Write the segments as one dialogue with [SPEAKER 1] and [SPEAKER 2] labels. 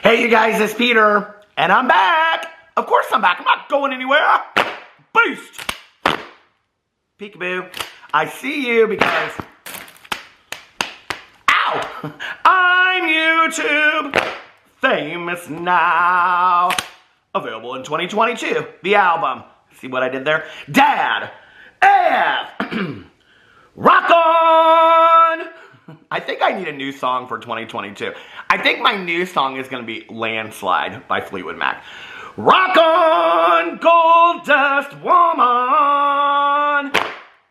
[SPEAKER 1] Hey you guys, it's Peter, and I'm back. Of course I'm back. I'm not going anywhere. Boost. Peekaboo. I see you because... Ow! I'm YouTube famous now. Available in 2022. The album. See what I did there? Dad. F. Rock on! I think I need a new song for 2022. I think my new song is going to be Landslide by Fleetwood Mac. Rock on, gold dust woman!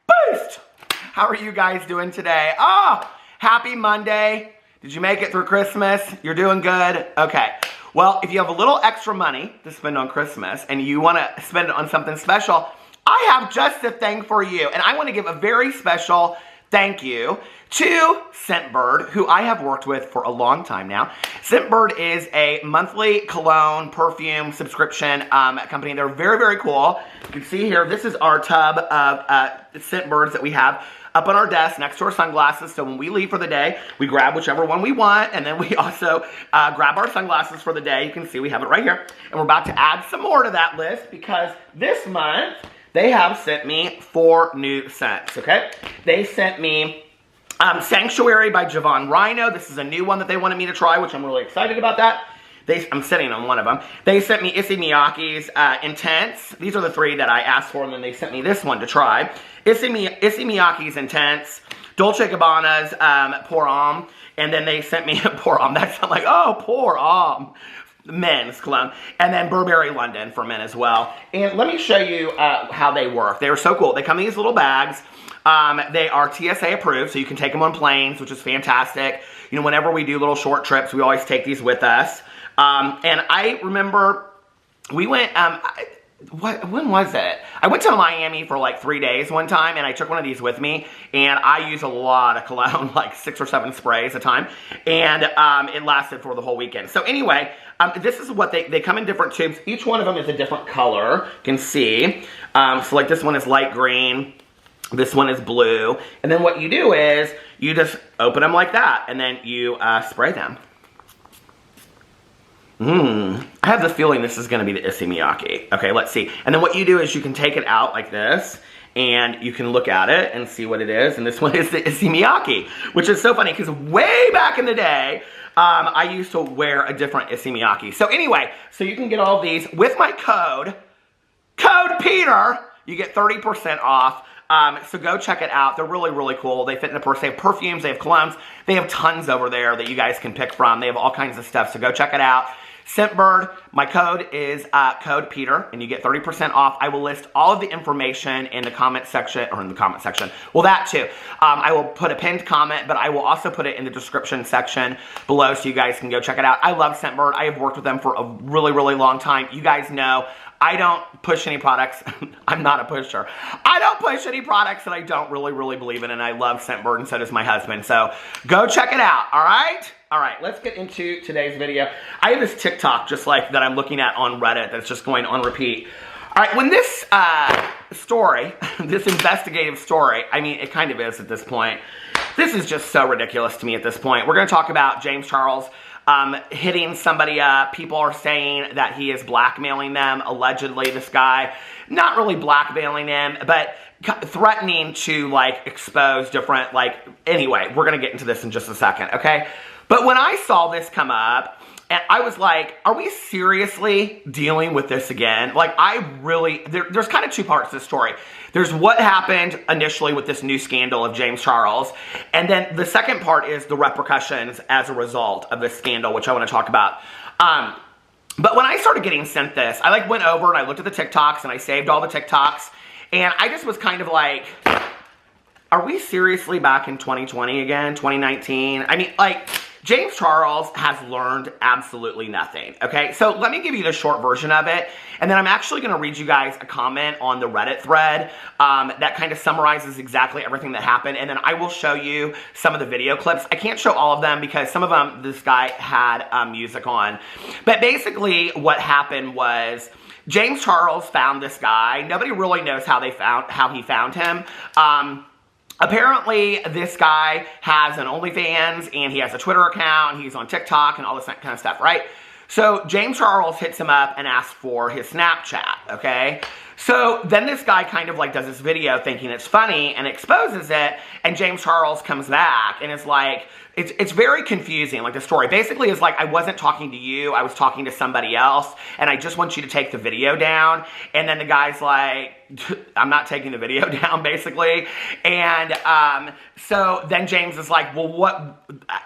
[SPEAKER 1] Boost! How are you guys doing today? Oh, happy Monday. Did you make it through Christmas? You're doing good? Okay. Well, if you have a little extra money to spend on Christmas and you want to spend it on something special, I have just the thing for you. And I want to give a very special thank you to Scentbird, who I have worked with for a long time now. Scentbird is a monthly cologne perfume subscription company. They're very, very cool. You can see here, this is our tub of Scentbirds that we have up on our desk next to our sunglasses. So when we leave for the day, we grab whichever one we want, and then we also grab our sunglasses for the day. You can see we have it right here. And we're about to add some more to that list because this month, they have sent me 4 new scents, okay? They sent me Sanctuary by Javon Rhino. This is a new one that they wanted me to try, which I'm really excited about that. I'm sitting on one of them. They sent me Issey Miyake's Intense. These are the 3 that I asked for, and then they sent me this one to try. Issey Miyake's Intense, Dolce & Gabbana's Pour Homme, and then they sent me Pour Homme. That sounds like, oh, Pour Homme. Men's cologne, and then Burberry London for men as well. And let me show you how they work. They are so cool. They come in these little bags. They are TSA approved, so you can take them on planes, which is fantastic. You know, whenever we do little short trips, we always take these with us. And I remember we went, when was it? I went to Miami for like 3 days one time, and I took one of these with me, and I use a lot of cologne, like 6 or 7 sprays a time, and it lasted for the whole weekend. So anyway, this is what they come in different tubes. Each one of them is a different color, you can see. So like this one is light green, this one is blue, and then what you do is you just open them like that, and then you spray them. I have the feeling this is going to be the Issey Miyake. Okay, let's see. And then what you do is you can take it out like this, and you can look at it and see what it is. And this one is the Issey Miyake, which is so funny because way back in the day, I used to wear a different Issey Miyake. So anyway, so you can get all these with my code Peter. You get 30% off. So go check it out. They're really, really cool. They fit in a purse. They have perfumes. They have colognes. They have tons over there that you guys can pick from. They have all kinds of stuff. So go check it out. Scentbird, my code is code Peter, and you get 30% off. I will list all of the information in the comment section, well, that too. I will put a pinned comment, but I will also put it in the description section below so you guys can go check it out. I love Scentbird. I have worked with them for a really, really long time. You guys know I don't push any products. I'm not a pusher. I don't push any products that I don't really, really believe in, and I love Scentbird, and so does my husband. So go check it out, all right? All right, let's get into today's video. I have this TikTok just like that I'm looking at on Reddit that's just going on repeat. All right, when this story, this investigative story, I mean, it kind of is at this point. This is just so ridiculous to me at this point. We're going to talk about James Charles hitting somebody up. People are saying that he is blackmailing them. Allegedly, this guy, not really blackmailing them, but threatening to, like, expose different, like, anyway, we're going to get into this in just a second, okay? But when I saw this come up, and I was like, are we seriously dealing with this again? Like, I really, there's kind of 2 parts to this story. There's what happened initially with this new scandal of James Charles, and then the second part is the repercussions as a result of this scandal, which I want to talk about. But when I started getting sent this, I like went over and I looked at the TikToks, and I saved all the TikToks, and I just was kind of like, are we seriously back in 2020 again, 2019? I mean, like, James Charles has learned absolutely nothing, okay? So let me give you the short version of it, and then I'm actually going to read you guys a comment on the Reddit thread that kind of summarizes exactly everything that happened, and then I will show you some of the video clips. I can't show all of them because some of them this guy had music on. But basically what happened was James Charles found this guy. Nobody really knows how he found him. Apparently, this guy has an OnlyFans, and he has a Twitter account, and he's on TikTok, and all this kind of stuff, right? So James Charles hits him up and asks for his Snapchat, okay? So then this guy kind of like does this video thinking it's funny and exposes it, and James Charles comes back and is like, it's very confusing, like the story. Basically is like, I wasn't talking to you, I was talking to somebody else, and I just want you to take the video down. And then the guy's like, I'm not taking the video down, basically. And so then James is like, well,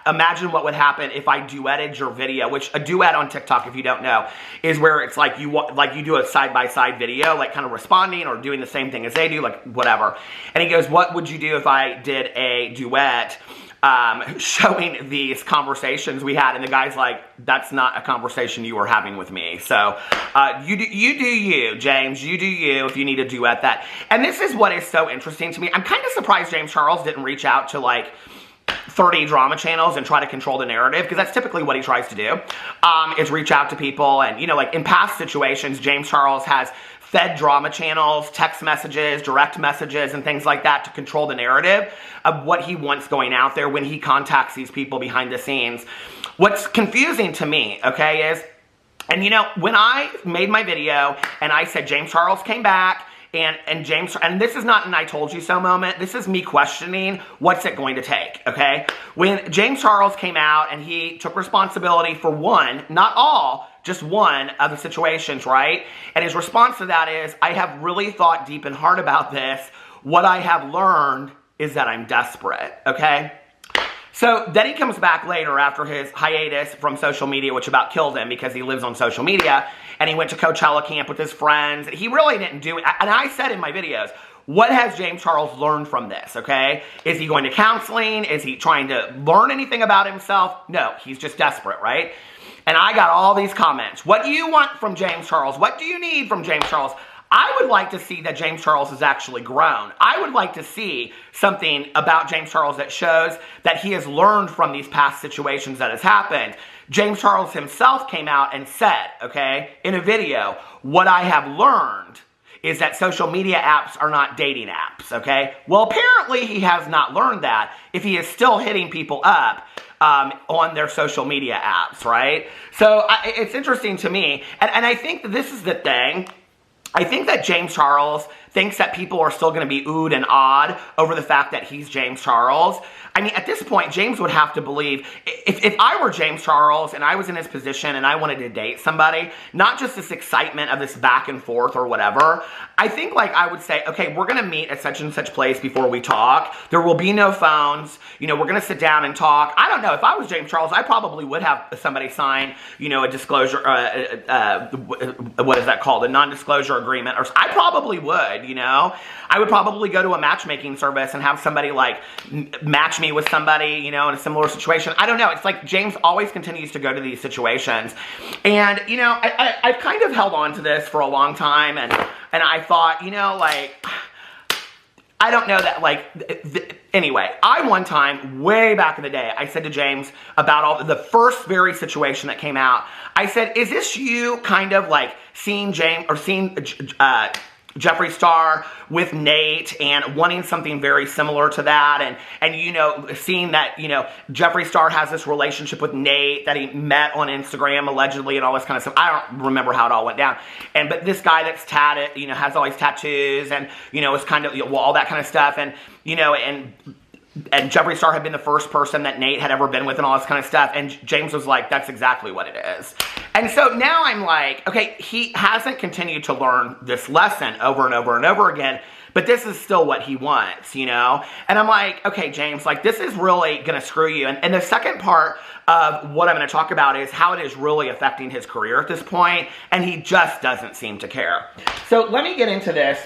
[SPEAKER 1] imagine what would happen if I duetted your video, which a duet on TikTok, if you don't know, is where it's like you do a side-by-side video, like kind of responding or doing the same thing as they do, like whatever. And he goes, what would you do if I did a duet showing these conversations we had? And the guy's like, that's not a conversation you were having with me. So you do you, James. You do you if you need to duet that. And this is what is so interesting to me. I'm kind of surprised James Charles didn't reach out to like 30 drama channels and try to control the narrative, because that's typically what he tries to do, is reach out to people. And, you know, like in past situations, James Charles has fed drama channels, text messages, direct messages, and things like that to control the narrative of what he wants going out there when he contacts these people behind the scenes. What's confusing to me, okay, is, and you know, when I made my video and I said James Charles came back, and this is not an I told you so moment. This is me questioning what's it going to take, okay? When James Charles came out and he took responsibility for one, not all, just one of the situations, right? And his response to that is, I have really thought deep and hard about this. What I have learned is that I'm desperate, okay? So then he comes back later after his hiatus from social media, which about killed him because he lives on social media, and he went to Coachella camp with his friends. He really didn't do it. And I said in my videos, what has James Charles learned from this, okay? Is he going to counseling? Is he trying to learn anything about himself? No, he's just desperate, right? And I got all these comments. What do you want from James Charles? What do you need from James Charles? I would like to see that James Charles has actually grown. I would like to see something about James Charles that shows that he has learned from these past situations that has happened. James Charles himself came out and said, okay, in a video, what I have learned is that social media apps are not dating apps, okay? Well, apparently he has not learned that if he is still hitting people up on their social media apps, right? So it's interesting to me, and I think that this is the thing. I think that James Charles thinks that people are still going to be oohed and awed over the fact that he's James Charles. I mean, at this point, James would have to believe, if I were James Charles and I was in his position and I wanted to date somebody, not just this excitement of this back and forth or whatever, I think like I would say, okay, we're going to meet at such and such place before we talk. There will be no phones. You know, we're going to sit down and talk. I don't know. If I was James Charles, I probably would have somebody sign, you know, a disclosure, what is that called? A non-disclosure agreement. Or I probably would, you know. I would probably go to a matchmaking service and have somebody like match me with somebody, you know, in a similar situation. I don't know. It's like James always continues to go to these situations. And, you know, I've kind of held on to this for a long time. And I thought, you know, like, I don't know that, like, anyway, I one time, way back in the day, I said to James about all the first very situation that came out, I said, is this you kind of like seeing James, or seeing Jeffree Star with Nate and wanting something very similar to that, and you know, seeing that, you know, Jeffree Star has this relationship with Nate that he met on Instagram allegedly and all this kind of stuff. I don't remember how it all went down. But this guy that's tatted, you know, has all these tattoos and, you know, is kind of, you know, all that kind of stuff, and, you know, and Jeffree Star had been the first person that Nate had ever been with and all this kind of stuff. And James was like, that's exactly what it is. And so now I'm like, okay, he hasn't continued to learn this lesson over and over and over again, but this is still what he wants, you know? And I'm like, okay, James, like, this is really going to screw you. And the second part of what I'm going to talk about is how it is really affecting his career at this point, and he just doesn't seem to care. So let me get into this.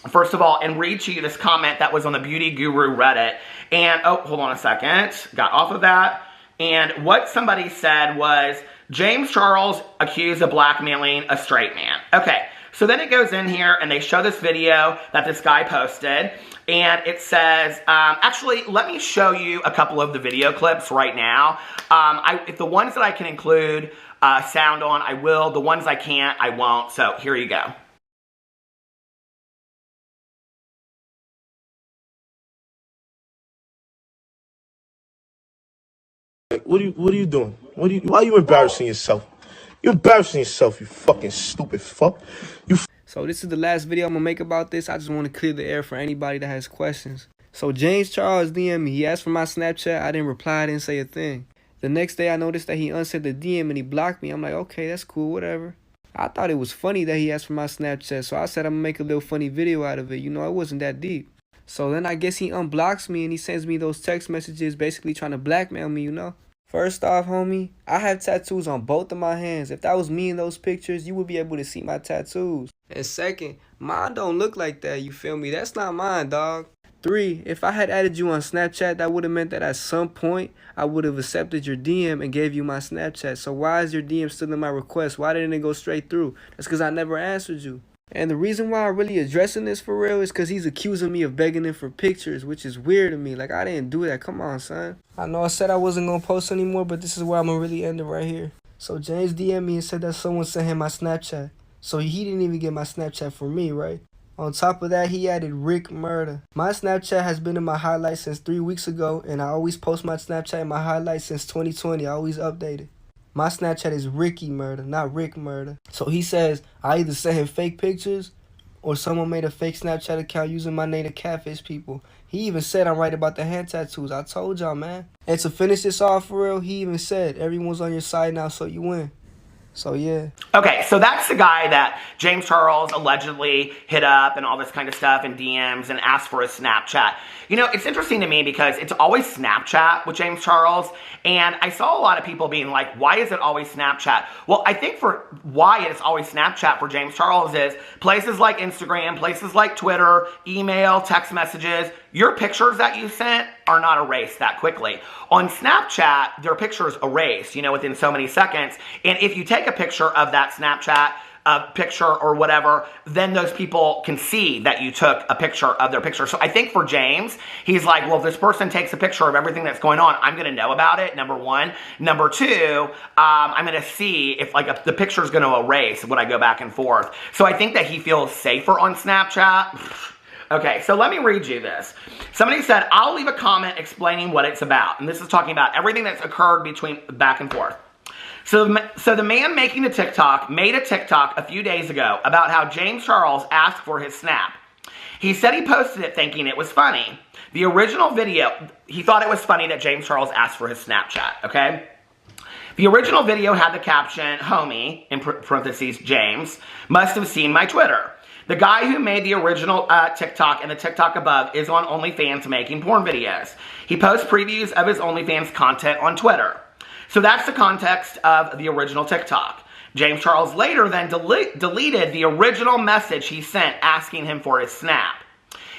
[SPEAKER 1] First of all, and read to you this comment that was on the Beauty Guru Reddit. And, oh, hold on a second. Got off of that. And what somebody said was, James Charles accused of blackmailing a straight man. Okay, so then it goes in here and they show this video that this guy posted. And it says, actually, let me show you a couple of the video clips right now. If the ones that I can include sound on, I will. The ones I can't, I won't. So here you go.
[SPEAKER 2] What are you doing? Why are you embarrassing yourself? You're embarrassing yourself, you fucking stupid fuck.
[SPEAKER 3] So this is the last video I'm gonna make about this. I just want to clear the air for anybody that has questions. So James Charles DM me. He asked for my Snapchat. I didn't reply. I didn't say a thing. The next day I noticed that he unsent the DM and he blocked me. I'm like, okay, that's cool, whatever. I thought it was funny that he asked for my Snapchat, so I said I'm gonna make a little funny video out of it. You know, it wasn't that deep. So then I guess he unblocks me and he sends me those text messages basically trying to blackmail me, you know? First off, homie, I have tattoos on both of my hands. If that was me in those pictures, you would be able to see my tattoos. And second, mine don't look like that, you feel me? That's not mine, dog. 3, if I had added you on Snapchat, that would have meant that at some point, I would have accepted your DM and gave you my Snapchat. So why is your DM still in my request? Why didn't it go straight through? That's because I never answered you. And the reason why I'm really addressing this for real is because he's accusing me of begging him for pictures, which is weird to me. Like, I didn't do that. Come on, son. I know I said I wasn't going to post anymore, but this is where I'm going to really end it right here. So James DM'd me and said that someone sent him my Snapchat. So he didn't even get my Snapchat from me, right? On top of that, he added Rick Murder. My Snapchat has been in my highlights since 3 weeks ago, and I always post my Snapchat in my highlights since 2020. I always update it. My Snapchat is Ricky Murder, not Rick Murder. So he says I either sent him fake pictures or someone made a fake Snapchat account using my name to catfish people. He even said I'm right about the hand tattoos. I told y'all, man. And to finish this off for real, he even said everyone's on your side now, so you win. So, yeah.
[SPEAKER 1] Okay, so that's the guy that James Charles allegedly hit up and all this kind of stuff in DMs and asked for his Snapchat. You know, it's interesting to me because it's always Snapchat with James Charles, and I saw a lot of people being like, why is it always Snapchat? Well, I think for why it's always Snapchat for James Charles is places like Instagram, places like Twitter, email, text messages, your pictures that you sent are not erased that quickly. On Snapchat, their pictures erased, you know, within so many seconds. And if you take a picture of that Snapchat picture or whatever, then those people can see that you took a picture of their picture. So I think for James, he's like, well, if this person takes a picture of everything that's going on, I'm going to know about it, number one. Number two, I'm going to see if like the picture is going to erase when I go back and forth. So I think that he feels safer on Snapchat. Okay, so let me read you this. Somebody said, I'll leave a comment explaining what it's about. And this is talking about everything that's occurred between back and forth. So the man making the TikTok made a TikTok a few days ago about how James Charles asked for his snap. He said he posted it thinking it was funny. The original video, he thought it was funny that James Charles asked for his Snapchat, okay? The original video had the caption, homie, in parentheses, James, must have seen my Twitter. The guy who made the original TikTok and the TikTok above is on OnlyFans making porn videos. He posts previews of his OnlyFans content on Twitter. So that's the context of the original TikTok. James Charles later then deleted the original message he sent asking him for his snap.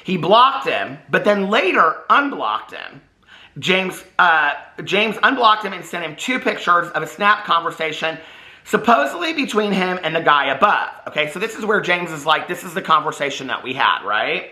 [SPEAKER 1] He blocked him, but then later unblocked him. James unblocked him and sent him 2 pictures of a snap conversation supposedly between him and the guy above. Okay, so this is where James is like, this is the conversation that we had, right?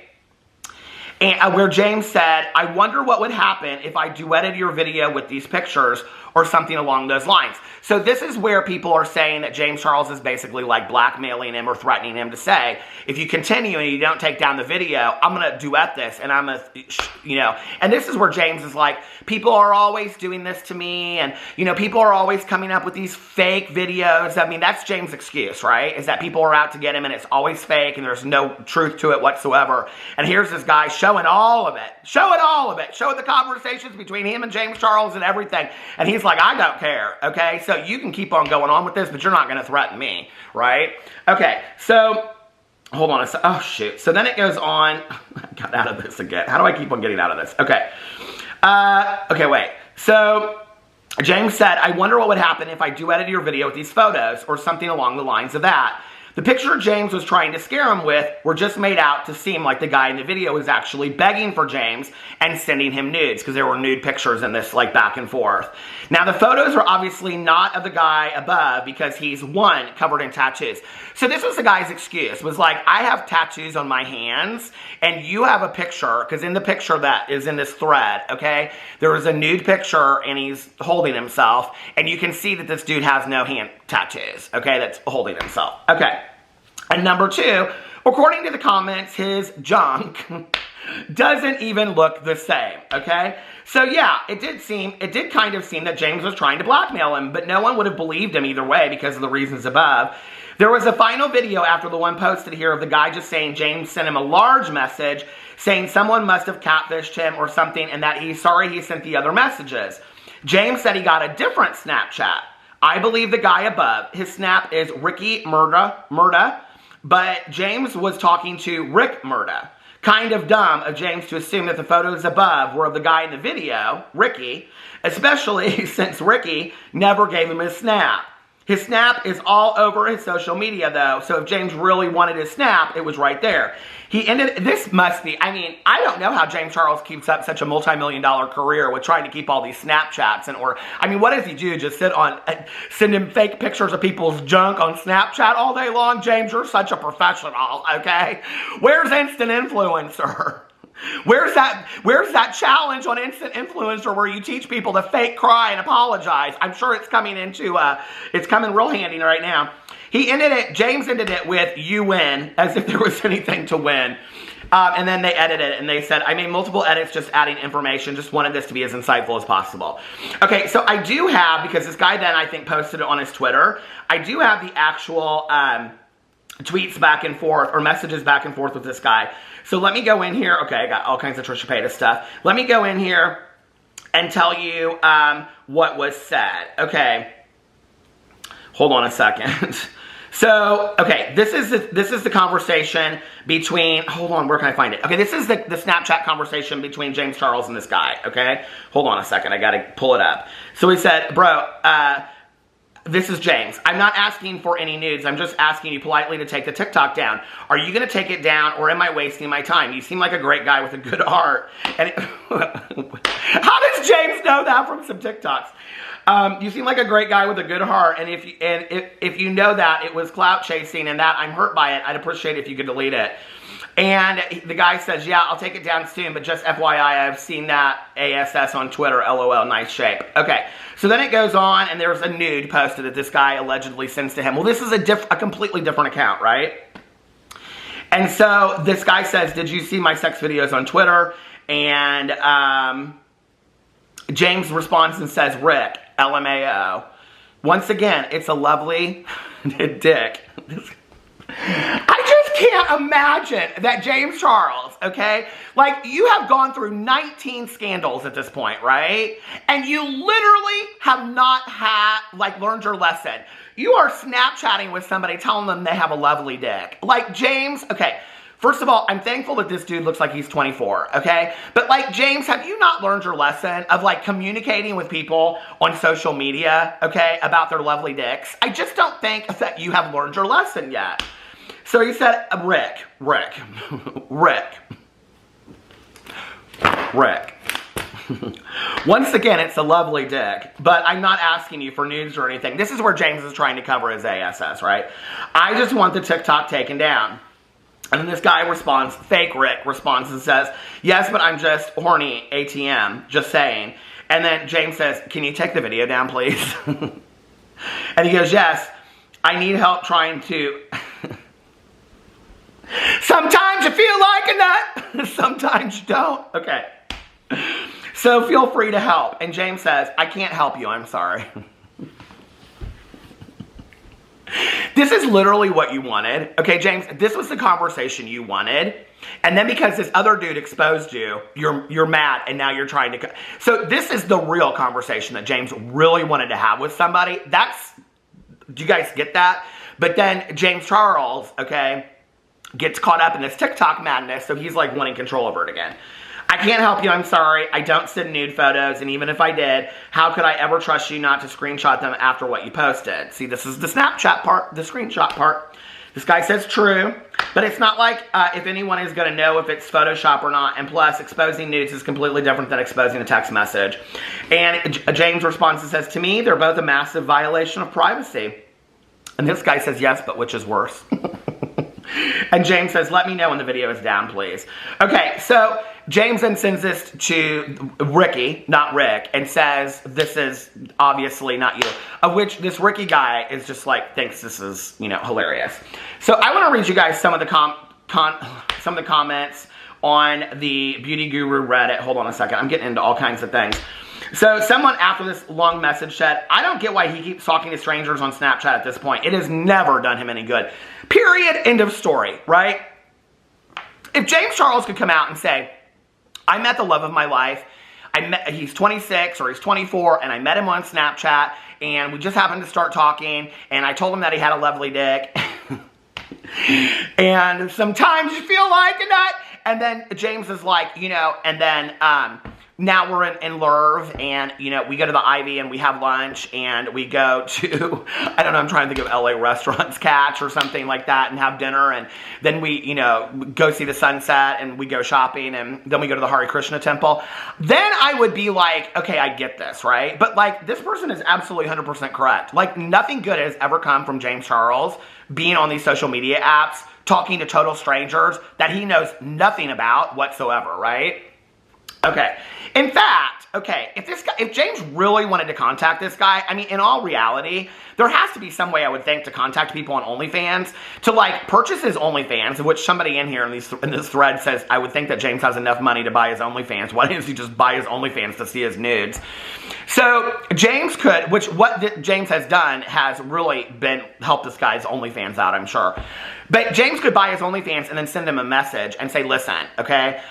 [SPEAKER 1] And where James said, I wonder what would happen if I duetted your video with these pictures or something along those lines. So this is where people are saying that James Charles is basically like blackmailing him or threatening him to say, if you continue and you don't take down the video, I'm going to duet this and I'm going to, you know, and this is where James is like, people are always doing this to me and, you know, people are always coming up with these fake videos. I mean, that's James' excuse, right? Is that people are out to get him and it's always fake and there's no truth to it whatsoever. And here's this guy showing all of it, showing the conversations between him and James Charles and everything. And he's like, I don't care, okay? So you can keep on going on with this, but you're not going to threaten me, right? Okay, so hold on a second. Oh, shoot. So then it goes on. I got out of this again. How do I keep on getting out of this? Okay. Okay, wait. So James said, I wonder what would happen if I duetted your video with these photos or something along the lines of that. The picture James was trying to scare him with were just made out to seem like the guy in the video was actually begging for James and sending him nudes because there were nude pictures in this like back and forth. Now the photos are obviously not of the guy above because he's one covered in tattoos. So this was the guy's excuse, was like, I have tattoos on my hands and you have a picture, because in the picture that is in this thread, okay, there is a nude picture and he's holding himself and you can see that this dude has no hand tattoos, okay, that's holding himself. Okay. And number 2, according to the comments, his junk doesn't even look the same, okay? So yeah, it did kind of seem that James was trying to blackmail him, but no one would have believed him either way because of the reasons above. There was a final video after the one posted here of the guy just saying James sent him a large message saying someone must have catfished him or something and that he's sorry he sent the other messages. James said he got a different Snapchat. I believe the guy above. His snap is Ricky Murda, but James was talking to Rick Murda. Kind of dumb of James to assume that the photos above were of the guy in the video, Ricky, especially since Ricky never gave him his snap. His snap is all over his social media, though, so if James really wanted his snap, it was right there. This must be, I mean, I don't know how James Charles keeps up such a multi-million-dollar career with trying to keep all these Snapchats, what does he do? Just send him fake pictures of people's junk on Snapchat all day long? James, you're such a professional, okay? Where's Instant Influencer? Where's that challenge on Instant Influencer where you teach people to fake cry and apologize? I'm sure it's coming real handy right now. James ended it with "you win," as if there was anything to win. And then they edited it and they said, I made multiple edits just adding information, just wanted this to be as insightful as possible. Okay, so I do have, because this guy then I think posted it on his Twitter, I do have the actual tweets back and forth, or messages back and forth with this guy. So let me go in here. Okay, I got all kinds of Trisha Paytas stuff. Let me go in here and tell you what was said. Okay, hold on a second. So, okay, this is the conversation between, hold on, where can I find it? Okay, this is the Snapchat conversation between James Charles and this guy, okay? Hold on a second, I gotta pull it up. So he said, bro, this is James. I'm not asking for any nudes. I'm just asking you politely to take the TikTok down. Are you going to take it down or am I wasting my time? You seem like a great guy with a good heart. And how does James know that from some TikToks? You seem like a great guy with a good heart. And if you know that it was clout chasing and that I'm hurt by it, I'd appreciate it if you could delete it. And the guy says, yeah, I'll take it down soon, but just FYI, I've seen that ASS on Twitter, LOL, nice shape. Okay, so then it goes on, and there's a nude posted that this guy allegedly sends to him. Well, this is a completely different account, right? And so this guy says, did you see my sex videos on Twitter? And James responds and says, Rick, LMAO. Once again, it's a lovely dick. I just can't imagine that James Charles, okay, like you have gone through 19 scandals at this point, right? And you literally have not learned your lesson. You are Snapchatting with somebody telling them they have a lovely dick. Like James, okay, first of all, I'm thankful that this dude looks like he's 24, okay? But like, James, have you not learned your lesson of like communicating with people on social media, okay, about their lovely dicks? I just don't think that you have learned your lesson yet. So he said, Rick. Once again, it's a lovely dick, but I'm not asking you for nudes or anything. This is where James is trying to cover his ASS, right? I just want the TikTok taken down. And then this guy responds, fake Rick responds and says, yes, but I'm just horny ATM, just saying. And then James says, can you take the video down, please? And he goes, yes, I need help trying to... Sometimes you feel like a nut, sometimes you don't. Okay. So feel free to help. And James says, I can't help you, I'm sorry. This is literally what you wanted. Okay, James, this was the conversation you wanted. And then because this other dude exposed you, you're mad and now you're trying to... So this is the real conversation that James really wanted to have with somebody. Do you guys get that? But then James Charles, okay, gets caught up in this TikTok madness, so he's like wanting control over it again. I can't help you, I'm sorry. I don't send nude photos, and even if I did, how could I ever trust you not to screenshot them after what you posted? See, this is the Snapchat part, the screenshot part. This guy says true, but it's not like if anyone is going to know if it's Photoshop or not, and plus, exposing nudes is completely different than exposing a text message. And James responds and says, to me, they're both a massive violation of privacy. And this guy says, yes, but which is worse? And James says, let me know when the video is down, please. Okay, so James then sends this to Ricky, not Rick, and says, this is obviously not you. Of which this Ricky guy is just like, thinks this is, hilarious. So I want to read you guys some of the comments on the Beauty Guru Reddit. Hold on a second. I'm getting into all kinds of things. So someone after this long message said, I don't get why he keeps talking to strangers on Snapchat at this point. It has never done him any good. Period. End of story, right? If James Charles could come out and say, I met the love of my life. He's 26 or he's 24 and I met him on Snapchat and we just happened to start talking and I told him that he had a lovely dick. And sometimes you feel like a nut. And then James is like, you know, and then now we're in Lerv and, you know, we go to the Ivy and we have lunch and we go to, I don't know, I'm trying to think of LA restaurants, Catch or something like that and have dinner. And then we, you know, go see the sunset and we go shopping and then we go to the Hare Krishna temple. Then I would be like, okay, I get this, right? But like, this person is absolutely 100% correct. Like, nothing good has ever come from James Charles being on these social media apps, talking to total strangers that he knows nothing about whatsoever, right? Okay. In fact, okay, if James really wanted to contact this guy, I mean, in all reality, there has to be some way, I would think, to contact people on OnlyFans, to like purchase his OnlyFans, of which somebody in here in this thread says, I would think that James has enough money to buy his OnlyFans. Why doesn't he just buy his OnlyFans to see his nudes? So James could, what James has done has really helped this guy's OnlyFans out, I'm sure. But James could buy his OnlyFans and then send him a message and say, listen, okay,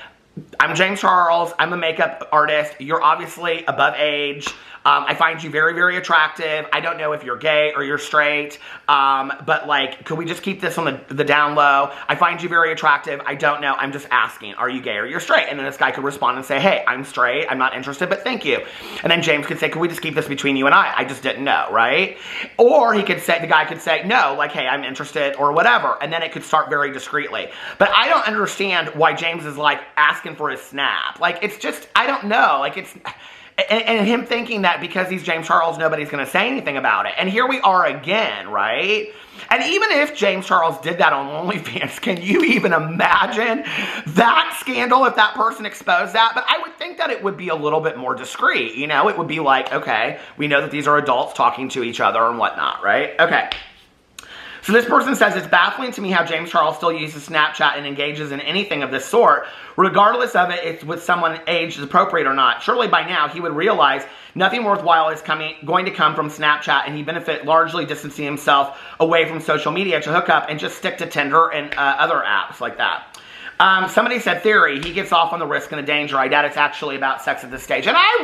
[SPEAKER 1] I'm James Charles. I'm a makeup artist. You're obviously above age. I find you very, very attractive. I don't know if you're gay or you're straight, but like, could we just keep this on the down low? I find you very attractive. I don't know. I'm just asking, are you gay or you're straight? And then this guy could respond and say, hey, I'm straight. I'm not interested, but thank you. And then James could say, could we just keep this between you and I? I just didn't know, right? Or the guy could say, no, like, hey, I'm interested or whatever. And then it could start very discreetly. But I don't understand why James is like asking for his snap. Like, it's just, I don't know. Like, it's... And him thinking that because he's James Charles, nobody's going to say anything about it. And here we are again, right? And even if James Charles did that on OnlyFans, can you even imagine that scandal if that person exposed that? But I would think that it would be a little bit more discreet. You know, it would be like, okay, we know that these are adults talking to each other and whatnot, right? Okay. So this person says, it's baffling to me how James Charles still uses Snapchat and engages in anything of this sort, regardless of it's with someone age is appropriate or not. Surely by now he would realize nothing worthwhile is going to come from Snapchat and he'd benefit largely distancing himself away from social media to hook up and just stick to Tinder and other apps like that. Somebody said, theory, he gets off on the risk and the danger. I doubt it's actually about sex at this stage. And I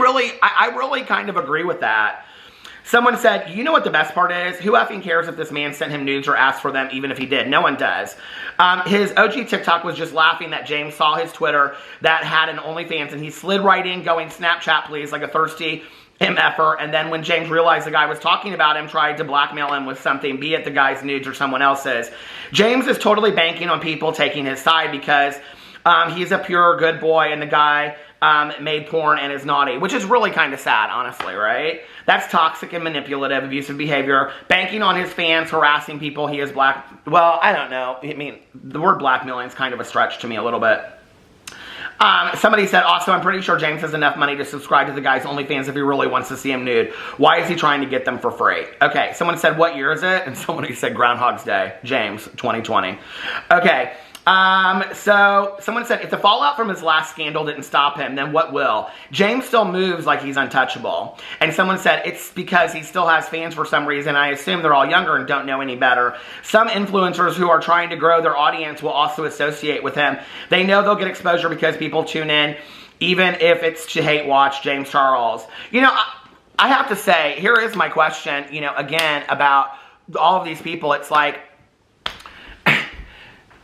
[SPEAKER 1] really kind of agree with that. Someone said, you know what the best part is? Who effing cares if this man sent him nudes or asked for them, even if he did? No one does. His OG TikTok was just laughing that James saw his Twitter that had an OnlyFans, and he slid right in going, Snapchat, please, like a thirsty MFer. And then when James realized the guy was talking about him, tried to blackmail him with something, be it the guy's nudes or someone else's. James is totally banking on people taking his side because he's a pure good boy, and the guy made porn and is naughty, which is really kind of sad, honestly, right? That's toxic and manipulative, abusive behavior, banking on his fans, harassing people. He is well, I don't know. I mean, the word blackmailing is kind of a stretch to me a little bit. Somebody said, also, I'm pretty sure James has enough money to subscribe to the guy's OnlyFans if he really wants to see him nude. Why is he trying to get them for free? Okay, someone said, what year is it? And someone said, Groundhog's Day. James, 2020. Okay. So someone said, if the fallout from his last scandal didn't stop him, then what will? James still moves like he's untouchable. And someone said, it's because he still has fans for some reason. I assume they're all younger and don't know any better. Some influencers who are trying to grow their audience will also associate with him. They know they'll get exposure because people tune in, even if it's to hate watch James Charles. You know, I have to say, here is my question, you know, again, about all of these people. It's like,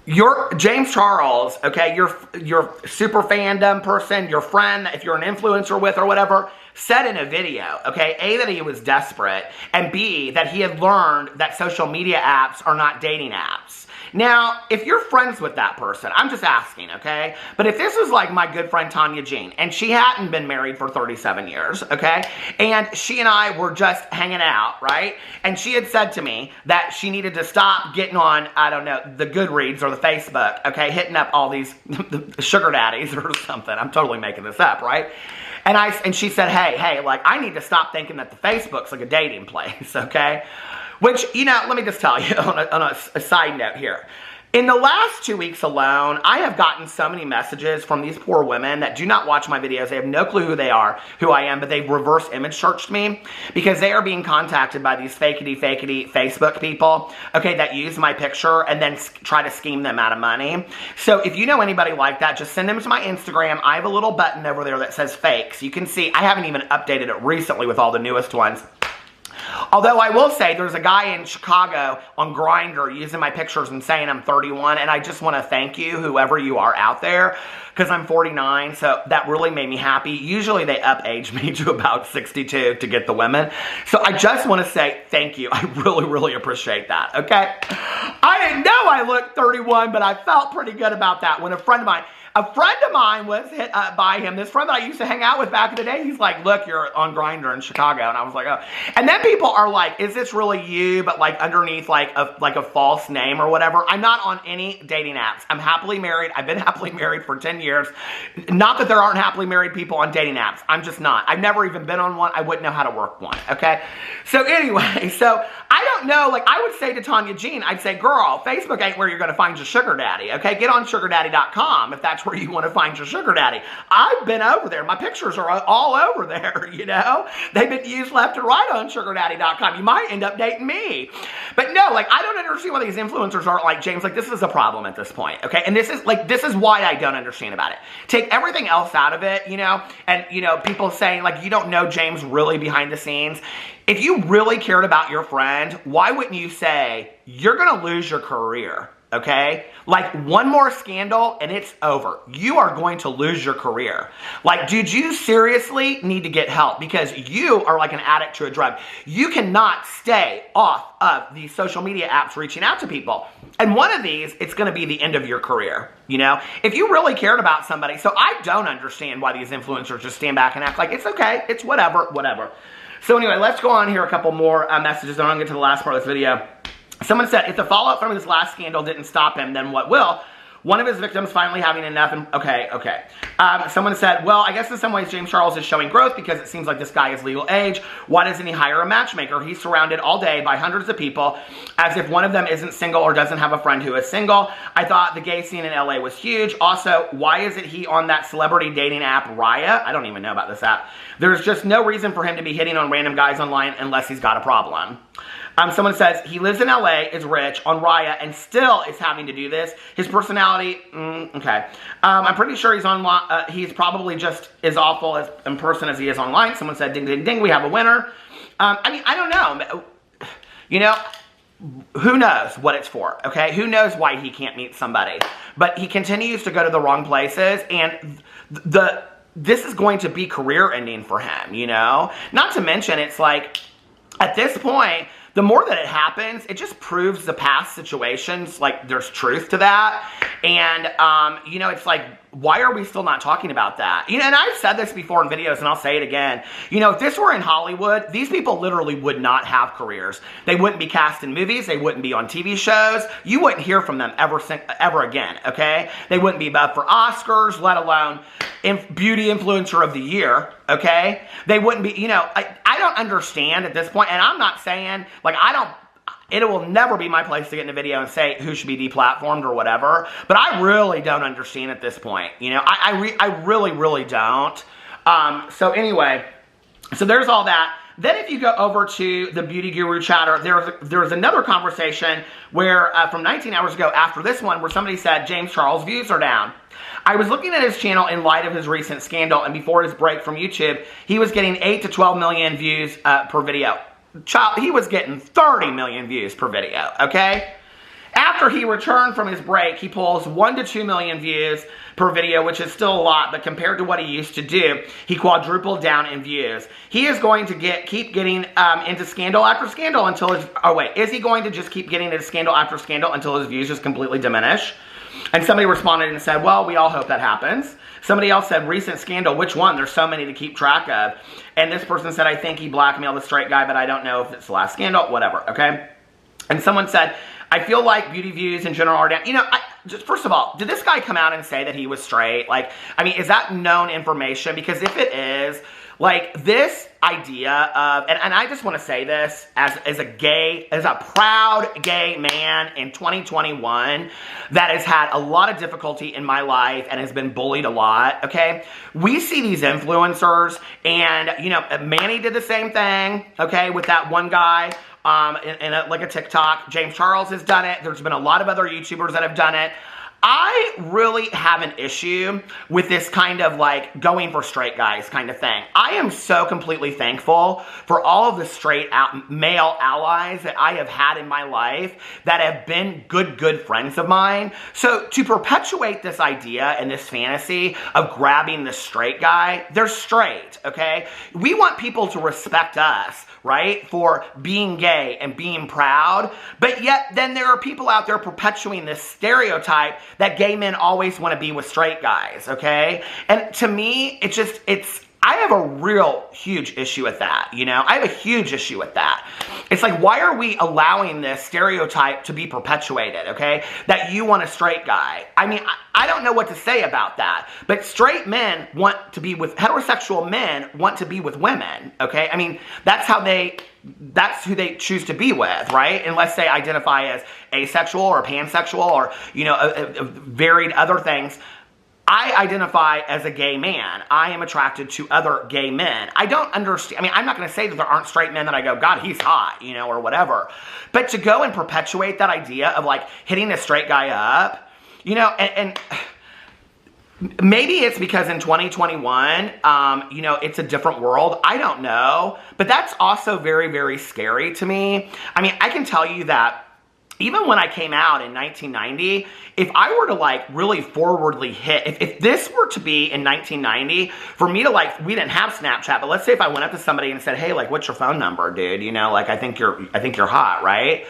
[SPEAKER 1] you're James Charles, okay, your super fandom person, your friend, if you're an influencer with or whatever, said in a video, okay, A, that he was desperate, and B, that he had learned that social media apps are not dating apps. Now, if you're friends with that person, I'm just asking, okay? But if this was like my good friend Tanya Jean, and she hadn't been married for 37 years, okay? And she and I were just hanging out, right? And she had said to me that she needed to stop getting on, I don't know, the Goodreads or the Facebook, okay? Hitting up all these sugar daddies or something. I'm totally making this up, right? And she said, hey, like, I need to stop thinking that the Facebook's like a dating place, okay? Which, you know, let me just tell you on a side note here. In the last 2 weeks alone, I have gotten so many messages from these poor women that do not watch my videos. They have no clue who they are, who I am, but they've reverse image searched me because they are being contacted by these fakety Facebook people, okay, that use my picture and then try to scheme them out of money. So if you know anybody like that, just send them to my Instagram. I have a little button over there that says fakes. You can see, I haven't even updated it recently with all the newest ones. Although I will say there's a guy in Chicago on Grindr using my pictures and saying I'm 31, and I just want to thank you, whoever you are out there, because I'm 49, so that really made me happy. Usually they up-age me to about 62 to get the women. So I just want to say thank you. I really appreciate that, okay? I didn't know I looked 31, but I felt pretty good about that when a friend of mine was hit by him. This friend that I used to hang out with back in the day, he's like, look, you're on Grindr in Chicago. And I was like, oh. And then people are like, is this really you? But like underneath like a false name or whatever. I'm not on any dating apps. I'm happily married. I've been happily married for 10 years. Not that there aren't happily married people on dating apps. I'm just not. I've never even been on one. I wouldn't know how to work one, okay? So anyway, so I don't know, like I would say to Tanya Jean, I'd say, girl, Facebook ain't where you're going to find your sugar daddy, okay? Get on sugardaddy.com if that's where you want to find your sugar daddy. I've been over there. My pictures are all over there, you know? They've been used left and right on sugardaddy.com. You might end up dating me. But no, like, I don't understand why these influencers aren't like, James, like, this is a problem at this point, okay? And this is why I don't understand about it. Take everything else out of it, you know? And, you know, people saying, like, you don't know James really behind the scenes. If you really cared about your friend, why wouldn't you say, you're going to lose your career? Okay? Like, one more scandal and it's over. You are going to lose your career. Like, dude, you seriously need to get help because you are like an addict to a drug. You cannot stay off of these social media apps reaching out to people. And one of these, it's going to be the end of your career, you know? If you really cared about somebody, so I don't understand why these influencers just stand back and act like it's okay, it's whatever. So anyway, let's go on here a couple more messages, then I'll get to the last part of this video. Someone said, if the fallout from his last scandal didn't stop him, then what will? One of his victims finally having enough and, okay. Someone said, well, I guess in some ways James Charles is showing growth because it seems like this guy is legal age. Why doesn't he hire a matchmaker? He's surrounded all day by hundreds of people as if one of them isn't single or doesn't have a friend who is single. I thought the gay scene in LA was huge. Also, why isn't he on that celebrity dating app, Raya? I don't even know about this app. There's just no reason for him to be hitting on random guys online unless he's got a problem. Someone says, he lives in LA, is rich, on Raya, and still is having to do this. His personality, okay. I'm pretty sure he's probably just as awful as in person as he is online. Someone said, ding, ding, ding, we have a winner. I mean, I don't know. You know, who knows what it's for, okay? Who knows why he can't meet somebody? But he continues to go to the wrong places, and this is going to be career ending for him, you know? Not to mention, it's like, at this point, the more that it happens, it just proves the past situations, like, there's truth to that. And, you know, it's like, why are we still not talking about that? You know, and I've said this before in videos, and I'll say it again. You know, if this were in Hollywood, these people literally would not have careers. They wouldn't be cast in movies. They wouldn't be on TV shows. You wouldn't hear from them ever again, okay? They wouldn't be up for Oscars, let alone Beauty Influencer of the Year, okay? They wouldn't be, you know, I don't understand at this point, and I'm not saying, like, it will never be my place to get in a video and say who should be deplatformed or whatever. But I really don't understand at this point. You know, I really don't. So anyway, so there's all that. Then if you go over to the Beauty Guru chatter, there's another conversation where from 19 hours ago after this one where somebody said James Charles' views are down. I was looking at his channel in light of his recent scandal, and before his break from YouTube, he was getting 8 to 12 million views per video. He was getting 30 million views per video, okay? After he returned from his break, he pulls 1 to 2 million views per video, which is still a lot, but compared to what he used to do, he quadrupled down in views. He is going to keep getting into scandal after scandal until his, is he going to just keep getting into scandal after scandal until his views just completely diminish? And somebody responded and said, well, we all hope that happens. Somebody else said, recent scandal, which one? There's so many to keep track of. And this person said, I think he blackmailed a straight guy, but I don't know if it's the last scandal, whatever, okay? And someone said, I feel like beauty views in general are down. You know, just first of all, did this guy come out and say that he was straight? Like, I mean, is that known information? Because if it is, Like, this idea of, and I just want to say this as a proud gay man in 2021 that has had a lot of difficulty in my life and has been bullied a lot, okay? We see these influencers, and, you know, Manny did the same thing, okay, with that one guy like a TikTok. James Charles has done it. There's been a lot of other YouTubers that have done it. I really have an issue with this kind of like going for straight guys kind of thing. I am so completely thankful for all of the straight male allies that I have had in my life that have been good friends of mine. So to perpetuate this idea and this fantasy of grabbing the straight guy, they're straight, okay? We want people to respect us, right, for being gay and being proud, but yet then there are people out there perpetuating this stereotype that gay men always want to be with straight guys, okay? And to me, I have a real huge issue with that, you know? I have a huge issue with that. It's like, why are we allowing this stereotype to be perpetuated, okay? That you want a straight guy. I mean, I don't know what to say about that, but straight men want to be with, heterosexual men want to be with women, okay? I mean, that's who they choose to be with, right? Unless they identify as asexual or pansexual or, you know, varied other things. I identify as a gay man. I am attracted to other gay men. I don't understand. I mean, I'm not going to say that there aren't straight men that I go, God, he's hot, you know, or whatever. But to go and perpetuate that idea of like hitting a straight guy up, you know, and maybe it's because in 2021, you know, it's a different world. I don't know. But that's also very scary to me. I mean, I can tell you that even when I came out in 1990, if I were to like really forwardly hit, if this were to be in 1990, for me to like, we didn't have Snapchat, but let's say if I went up to somebody and said, hey, like, what's your phone number, dude? You know, like, I think you're hot, right?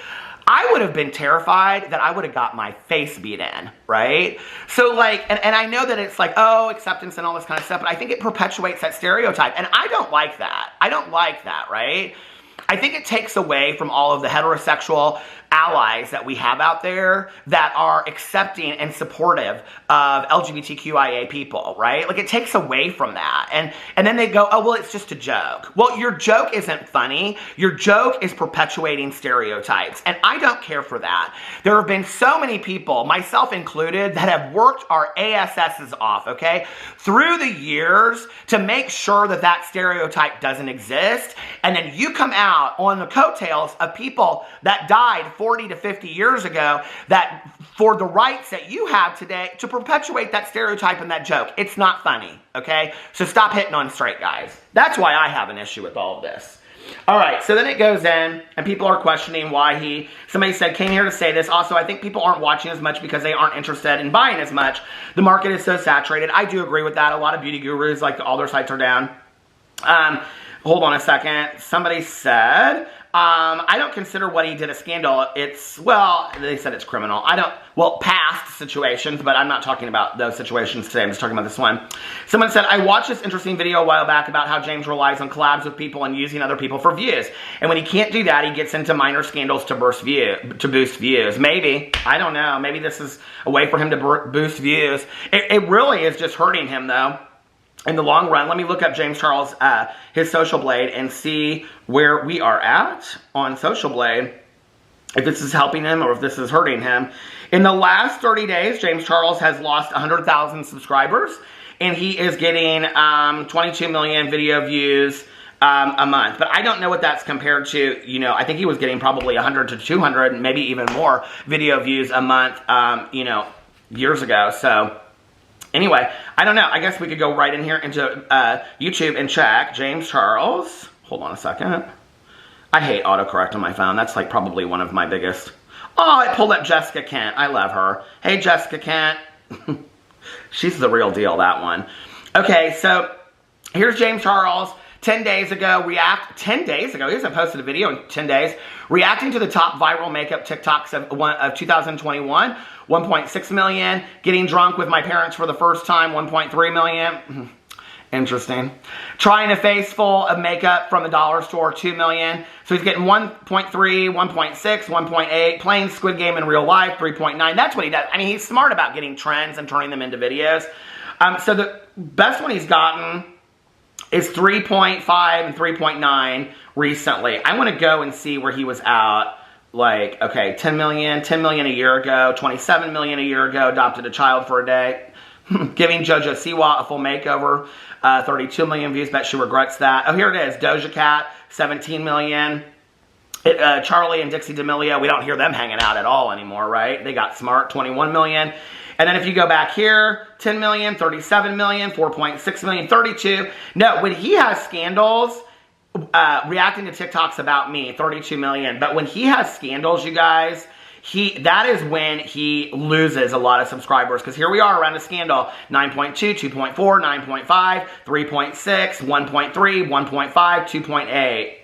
[SPEAKER 1] I would have been terrified that I would have got my face beat in, right? So like, and I know that it's like, oh, acceptance and all this kind of stuff, but I think it perpetuates that stereotype, and I don't like that. I don't like that, right? I think it takes away from all of the heterosexual allies that we have out there that are accepting and supportive of LGBTQIA people, right? Like, it takes away from that. And then they go, oh, well, it's just a joke. Well, your joke isn't funny. Your joke is perpetuating stereotypes. And I don't care for that. There have been so many people, myself included, that have worked our ASSs off, okay, through the years to make sure that that stereotype doesn't exist. And then you come out on the coattails of people that died 40 to 50 years ago that for the rights that you have today to perpetuate that stereotype and that joke. It's not funny, okay? So stop hitting on straight guys. That's why I have an issue with all of this. All right, so then it goes in, and people are questioning why somebody said, came here to say this. Also, I think people aren't watching as much because they aren't interested in buying as much. The market is so saturated. I do agree with that. A lot of beauty gurus, like, all their sites are down. Hold on a second. Somebody said, I don't consider what he did a scandal. Well, they said it's criminal. Past situations, but I'm not talking about those situations today. I'm just talking about this one. Someone said, I watched this interesting video a while back about how James relies on collabs with people and using other people for views. And when he can't do that, he gets into minor scandals to boost views. Maybe. I don't know. Maybe this is a way for him to boost views. It really is just hurting him, though. In the long run, let me look up James Charles, his Social Blade, and see where we are at on Social Blade, if this is helping him or if this is hurting him. In the last 30 days, James Charles has lost 100,000 subscribers, and he is getting 22 million video views a month. But I don't know what that's compared to. You know, I think he was getting probably 100 to 200, maybe even more video views a month, you know, years ago. So anyway, I don't know. I guess we could go right in here into YouTube and check James Charles. Hold on a second. I hate autocorrect on my phone. That's like probably one of my biggest. Oh, I pulled up Jessica Kent. I love her. Hey, Jessica Kent. She's the real deal, that one. Okay, so here's James Charles. 10 days ago, 10 days ago, he hasn't posted a video in 10 days, reacting to the top viral makeup TikToks of 2021, 1.6 million, getting drunk with my parents for the first time, 1.3 million, interesting. Trying a face full of makeup from the dollar store, 2 million, so he's getting 1.3, 1.6, 1.8, playing Squid Game in real life, 3.9, that's what he does. I mean, he's smart about getting trends and turning them into videos. So the best one he's gotten is 3.5 and 3.9 recently. I want to go and see where he was at. Like, okay, 10 million a year ago, 27 million a year ago, adopted a child for a day. Giving JoJo Siwa a full makeover, 32 million views, bet she regrets that. Oh, here it is, Doja Cat, 17 million. Charlie and Dixie D'Amelio, we don't hear them hanging out at all anymore, right? They got smart, 21 million. And then if you go back here, 10 million, 37 million, 4.6 million, 32. No, when he has scandals, reacting to TikToks about me, 32 million. But when he has scandals, you guys, that is when he loses a lot of subscribers. Because here we are around a scandal, 9.2, 2.4, 9.5, 3.6, 1.3, 1.5, 2.8.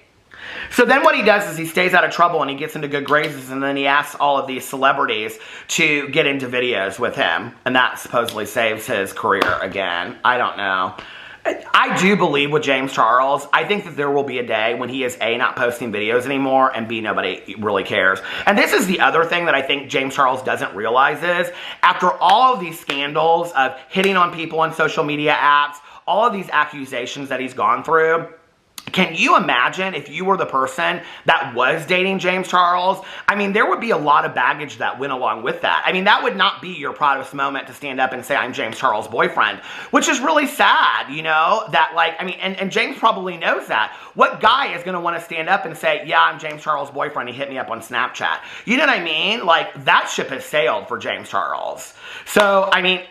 [SPEAKER 1] So then what he does is he stays out of trouble and he gets into good graces, and then he asks all of these celebrities to get into videos with him. And that supposedly saves his career again. I don't know. I do believe with James Charles, I think that there will be a day when he is A, not posting videos anymore, and B, nobody really cares. And this is the other thing that I think James Charles doesn't realize is, after all of these scandals of hitting on people on social media apps, all of these accusations that he's gone through, can you imagine if you were the person that was dating James Charles? I mean, there would be a lot of baggage that went along with that. I mean, that would not be your proudest moment to stand up and say, I'm James Charles' boyfriend, which is really sad, you know, that like, I mean, and James probably knows that. What guy is going to want to stand up and say, yeah, I'm James Charles' boyfriend, he hit me up on Snapchat? You know what I mean? Like, that ship has sailed for James Charles. So, I mean,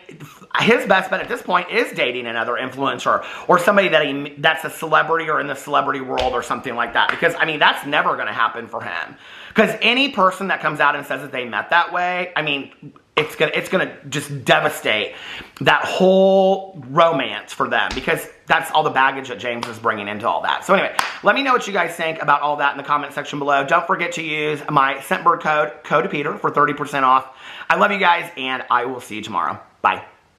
[SPEAKER 1] his best bet at this point is dating another influencer or somebody that's a celebrity or in the celebrity world or something like that. Because, I mean, that's never going to happen for him. Because any person that comes out and says that they met that way, I mean, it's gonna just devastate that whole romance for them, because that's all the baggage that James is bringing into all that. So anyway, let me know what you guys think about all that in the comment section below. Don't forget to use my Scentbird code Peter for 30% off. I love you guys, and I will see you tomorrow. Bye.